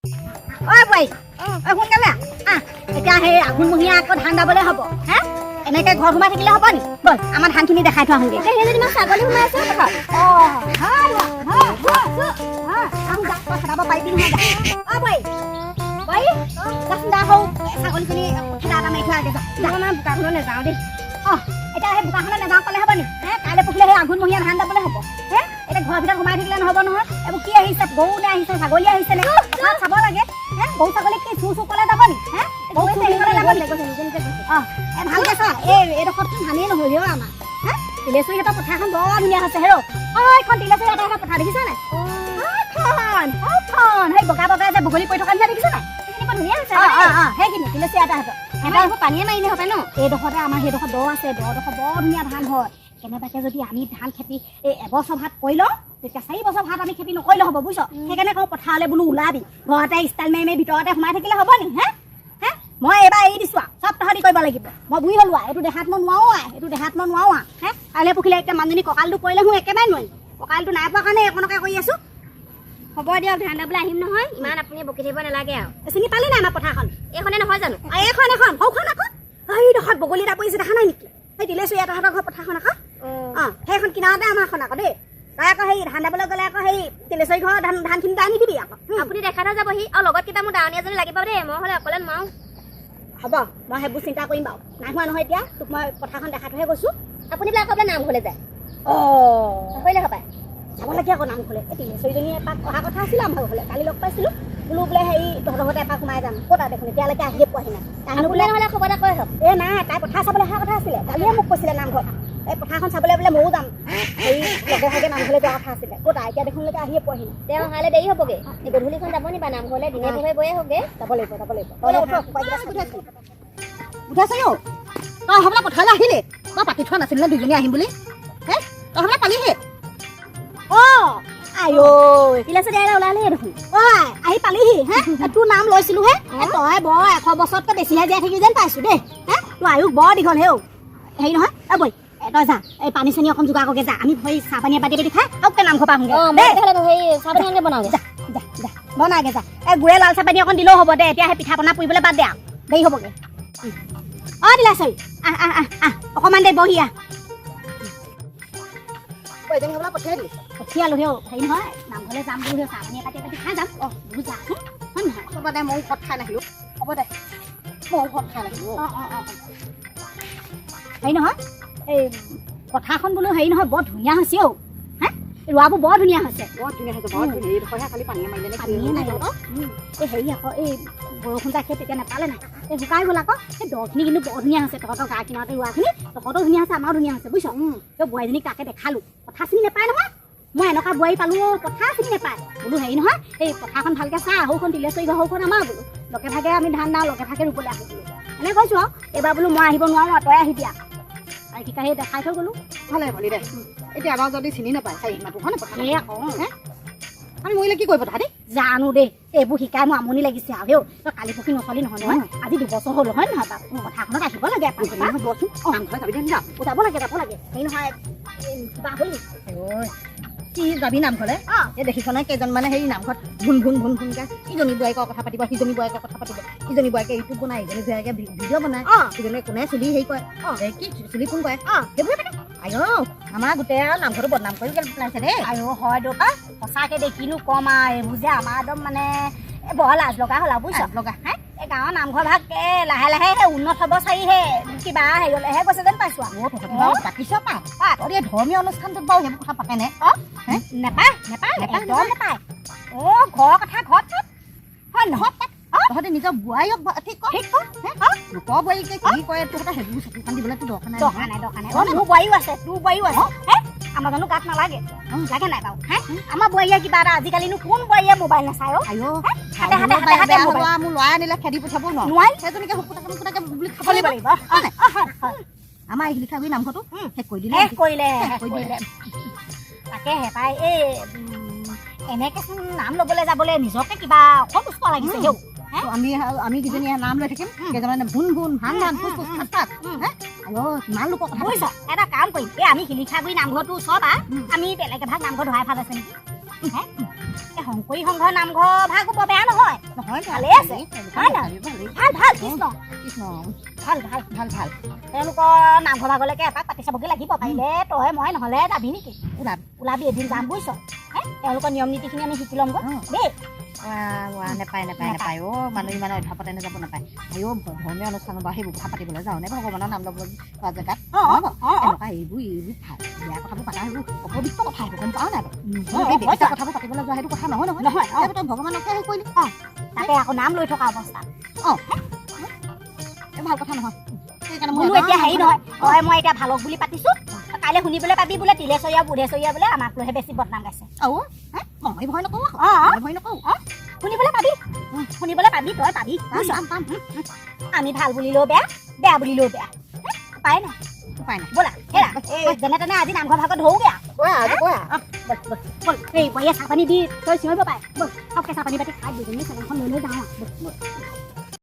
ঐ বৈ ঐ সোনকালে এতিয়া সেই আঘোণমহীয়া আকৌ ধান দাবলৈ হ'ব হা এনেকে ঘৰ সোমাই থাকিলে হ'ব নি বল আমাৰ ধানখিনি দেখাই থোৱা আহোঁগে সেই যদি ছাগলী সোমাই আছে খেদাব পাৰিবি নহয় বৈ বৈ দা হওঁ ছাগলীখিনি খেদা এটা মাৰি থোৱা আগে আমাৰ বোকাখনত নাযাওঁ দেই এতিয়া সেই বোকাখনত নাযাওঁ ক'লে হ'ব নি কাইলৈ পৰহিলে সেই আঘোণমহীয়া ধান দাবলৈ হ'ব এতিয়া ঘৰৰ ভিতৰত সোমাই থাকিলে নহ'ব নহয় এইবোৰ কি আহিছে গৰু নে আহিছে ছাগলী আহিছে নে চাব লাগে গৰু ছাগলী কি চুৰ ক'লে যাব নি গৰু চুৰিবলৈ যাব নি ভালকে চোৱা এইডোখৰত ধানেই নহ'লে আমাৰ তিলেশ্বৰীহঁতৰ পথাৰখন বৰ ধুনীয়া হৈছে হেৰ এইখন তিলেশ্বৰীহঁতৰ পথাৰ দেখিছা নাই সেই বগা বগা যে বগলী পৰি থকা নিচিনা দেখিছা নাই ধুনীয়া হৈছে সেইখিনি তিলেশ্বৰীহঁতৰ সিহঁতৰ পানীয়ে মাৰিলে হ'ব ন এইডোখৰতে আমাৰ সেইডোখৰ দ আছে দডোখৰ বৰ ধুনীয়া ধান হয় কেনেবাকে যদি আমি ধান খেতি এই এবছৰ ভাত কৰি লওঁ তেতিয়া 4 বছৰ ভাত আমি খেতি নকৰিলে হ'ব বুজিছ সেইকাৰণে কওঁ পথাৰলৈ বোলো ওলাবি ঘৰতে ষ্টাইল মাৰি ভিতৰতে সোমাই থাকিলে হ'ব নি মই এইবাৰ এৰি দিছোঁ চব তহঁতি কৰিব লাগিব মই বুঢ়ী হ'লো এইটো দেহাত মই নোৱাৰো কাইলৈ পৰহিলে এতিয়া মানুহজনী কঁকালটো কৰিলে মোৰ একেবাৰে নোৱাৰিম কঁকালটো নাই পোৱা কাৰণে একণকে কৰি আছোঁ হ'ব দিয়ক ধান দাবলৈ আহিম নহয় ইমান আপুনি বকি থাকিব নালাগে আৰু চিনি পালি নাই আমাৰ পথাৰখন এইখনে নহয় জানো এখন সৌখন আকৌ এইডোখৰত বগলী এটা পৰিছে দেখা নাই নেকি সেই তিলেশ্বৰীহঁতৰ ঘৰ পথাৰখন আকৌ সেইখন কিনাৰতে আমাৰখন আকৌ দেই তই আকৌ সেই ধান দাবলৈ গ'লে আকৌ সেই তিলেশ্বৰী ঘৰৰ ধানখিনি দাই নিদিবি আকৌ আপুনি দেখা থৈ যাবহি আৰু লগত কেইটা মোৰ দাৱনী এজনী লাগিব দেই মই হ'লে অকলে নোৱাৰো হ'ব মই সেইবোৰ চিন্তা কৰিম বাৰু নাই হোৱা নহয় এতিয়া তোক মই পথাৰখন দেখাই থৈহে গৈছোঁ আপুনি বোলে আকৌ নামঘৰলৈ যায় কৰিলে হপায় যাব লাগে আকৌ নামঘৰলৈ এই তিলেশ্বৰীজনী এপাক অহা কথা আছিলে আমাৰ ঘৰলৈ কালি লগ পাইছিলোঁ বোলো বোলে হেৰি তহঁতৰ ঘৰতে এপাক সোমাই যাম ক'তা দেখোন এতিয়ালৈকে আহিয়ে পোৱাহি নাই তাই বোলে নহ'লে খবৰ এটা কৈ হওক নাই তাই পথাৰ চাবলৈ অহা কথা আছিলে কালিয়ে মোক কৈছিলে নামঘৰত এই পথাৰখন চাবলৈ বোলে ময়ো যাম হেৰি লগে ভাগে নামঘৰলৈ যোৱা কথা আছিলে ক'তা এতিয়া দেখোনলৈকে আহিয়ে পোৱাহি নাই তেওঁ অহালৈ দেৰি হ'বগৈ গধূলিখন যাব নিবা নামঘৰলৈ দিনে পোহৰে গৈয়ে হওকগৈ যাব লাগিব উঠাইছে অ তই হ'বলা পথাৰলৈ আহিলে মই পাতি থোৱা নাছিল নে দুজনী আহিম বুলি তই হ'বলা পালিহে তিলেশ্বৰী ওলালে দেখোন আহি পালিহি তোৰ নাম লৈছিলো তই বৰ 100 বছৰতকৈ বেছিহে জীয়াই থাকি যেন পাইছো দেই তোৰ আয়ুস বৰ দীঘল হেও হেৰি নহয় বৈ তই যা এই পানী চানী অকণ যোগাৰ কৰগে যা আমি ভৰি চাহ পানী পাতি পাতি খাই আৰু নামঘৰ পামগৈ চাহ পানী বনাওঁগৈ যা বনাগে যা এই গুড়ে লাল চাহ পানী অকণ দিলেও হ'ব দে এতিয়া সেই পিঠা পনা পুৰিবলৈ বাদ দে আৰু দেৰি হ'বগৈ তিলেশ্বৰী অকণমান দেৰি বহি পঠিয়ালো হেও হেৰি নহয় নামঘৰলৈ যাম বুলি চাহ পানী পাতি পাতি খাই যাম যা হয় নহয় হ'ব দে ময়ো ঘৰত খাই নাহিলোঁ হ'ব দে ময়ো ঘৰত খাই নাহিলোঁ হেৰি নহয় এই পথাৰখন বোলো হেৰি নহয় বৰ ধুনীয়া হৈছে ৰোৱাবোৰ বৰ ধুনীয়া হৈছে খালি পানীয়ে মাৰিলে এই হেৰি আকৌ এই বৰষুণ যাই সেই তেতিয়া নাপালে নাই এই শুকাই গ'ল আকৌ সেই দখিনি কিন্তু বৰ ধুনীয়া হৈছে তহঁতৰ গা কিনাৰতে ৰোৱাখিনি তহঁতৰো ধুনীয়া হৈছে আমাৰো ধুনীয়া হৈছে বুজিছ তই বোৱাৰীজনীক তাকে দেখালোঁ পথাৰ চিনি নাপায় নহয় মই এনেকুৱা বোৱাৰী পালোঁ পথাৰ চিনি নাপায় বোলো হেৰি নহয় এই পথাৰখন ভালকৈ চা সৌখন তিলেশ্বৰী ঘৰ সৌখন আমাৰ বোলো লগে ভাগে আমি ধান দাওঁ লগে ভাগে ৰুবলৈ আহোঁ বোলো এনেকৈ কৈছোঁ আৰু এইবাৰ বোলো মই আহিব নোৱাৰোঁ তই আহিবি আৰু সেই দেখাই থৈ গ'লোঁ ভালে ভালি দে এতিয়া আমাৰ যদি চিনি নাপায় চাৰিসীমাটো হয় নে আকৌ আমি মৰিলে কি কৰিব তাহাঁতি জানো দেই এইবোৰ শিকাই মোৰ আমনি লাগিছে আৰু তই কালি পৰহি নচলি নহয় নহয় আজি 2 বছৰ হ'ল হয় নহয় বাৰু পথাৰখনত আহিব লাগে যাব লাগে হেৰি নহয় কিবা হ'লি কি যাবি নামঘৰলৈ এই দেখিছ নহয় কেইজনমানে হেৰি নামঘৰত ভুন ভুনকৈ ইজনী বোৱাৰীকৰ কথা পাতিব সিজনী বোৱাৰীকৰ কথা পাতিব ইজনী বোৱাৰীকে ইউটিউব বনাই ইজনী বোৱাৰীকে ভিডিঅ' বনায় সিজনীয়ে কোনে চুলি হেৰি কৰে কি চুলি কোন কৰে সেইবোৰে আমাৰ গোটেই আৰু নামঘৰটো বদনাম কৰি পেলাইছে দেই হয় দোকা সঁচাকৈ দেই কিনো ক'ম আৰু এইবোৰ যে আমাৰ একদম মানে বৰ লাজ লগা হ'ল আৰু বুজিছ লগা এই গাঁৱৰ নামঘৰ ভাগ লাহে লাহে উন্নত হ'ব চাৰিহে কিবা হেৰিলেহে গৈছে যেন পাইছোঁ পাতিছ ধৰ্মীয় অনুষ্ঠানটোত বাৰু সেইবোৰ কথা পাতেনে নেপায় ঘৰৰ কথা ঘৰত হয় নহয় তহঁতে নিজৰ বোৱাৰীক ঠিক কৰ লোকৰ বোৱাৰীকে কি কৰে তহঁতে সেইবোৰ চকু কাণ দিবলৈ তোৰ দৰকাৰ নাই মোৰ বোৱাৰীও আছে তোৰ বোৱাৰীও আছে আমাৰ জানো গাত নালাগে লাগে নাই বাৰু আমাৰ বোৱাৰীয়ে কিবা এটা আজিকালিনো কোন বোৱাৰীয়ে মোবাইল নাচায় মোৰ ল'ৰাই আনিলে খেদি পঠিয়াব নোৱাৰি সেইজনীকে শুকুটাকে বুলি খাব লাগিব আমাৰ এইখিনি খাবি নামঘৰটো শেষ কৰি দিলে তাকেহে পাই এই এনেকে নাম ল'বলৈ যাবলৈ নিজকে কিবা অসন্তুষ্ট লাগিছে আমি কিজনী নাম লৈ থাকিম কেইজনমানে ভুন ভান কিমান লোকৰ কথা কৈছ এটা কাম কৰিম এই আমি শিলিখাগুৰি নামঘৰটো ওচৰত আমি বেলেগ এভাগ নামঘৰ ধৰাই ভাগ আছে নেকি এই শংকৰী সংঘৰ নামঘৰ ভাগ বৰ বেয়া নহয় ভালে আছে হয় না ভাল ভাল কৃষ্ণ ভাল ভাল ভাল ভাল তেওঁলোকৰ নামঘৰ ভাগলৈকে এপাক পাতি চাবগৈ লাগিব পাৰিলে তই মই নহ'লে যাবি নেকি ওলাবি এদিন যাম বুজিছ তেওঁলোকৰ নিয়ম নীতিখিনি আমি শিকি ল'মগৈ দেই নেপায় মানুহ ইমান অধ্যাপতে নাযাব নাপায় আইও ধৰ্মীয় অনুষ্ঠান বা সেইবোৰ কথা পাতিবলৈ যাওঁ নে ভগৱানৰ নাম ল'ব পোৱা জেগাত এনেকুৱা এইবোৰ ভাল বিয়া কথাবোৰ পাতা সেইবোৰ অপবিত্ৰ কথা সেইবোৰ গম পাওঁ নাই কথাবোৰ পাতিবলৈ যোৱা সেইটো কথা নহয় তই ভগৱানকে হেৰি কৰিলি তাকে আকৌ নাম লৈ থকা অৱস্থা এই ভাল কথা নহয় বোলো এতিয়া হেৰি নহয় তই মই এতিয়া ভালক বুলি পাতিছোঁ কাইলৈ শুনিবলৈ পাবি বোলে তিলেশ্বৰীয়া বুধেশ্বৰীয়া বোলে আমাক লৈহে বেছি বদনাম গাইছে মই ভয় নকৰোঁ ভয় নকৰোঁ শুনিবলৈ পাবি তই পাবি আমি ভাল বুলিলেও বেয়া বুলিলেও বেয়া উপায় নাই ব'লা হেৰা যেনে তেনে আজি নামঘৰ ভাগত ধৰোগে এই চাহ পানী দি তই চিঞৰিব পাৰে ব'ল সবকে চাহ পানী পাতি খাই দুজনী চেনেলখন লৈ যাওঁ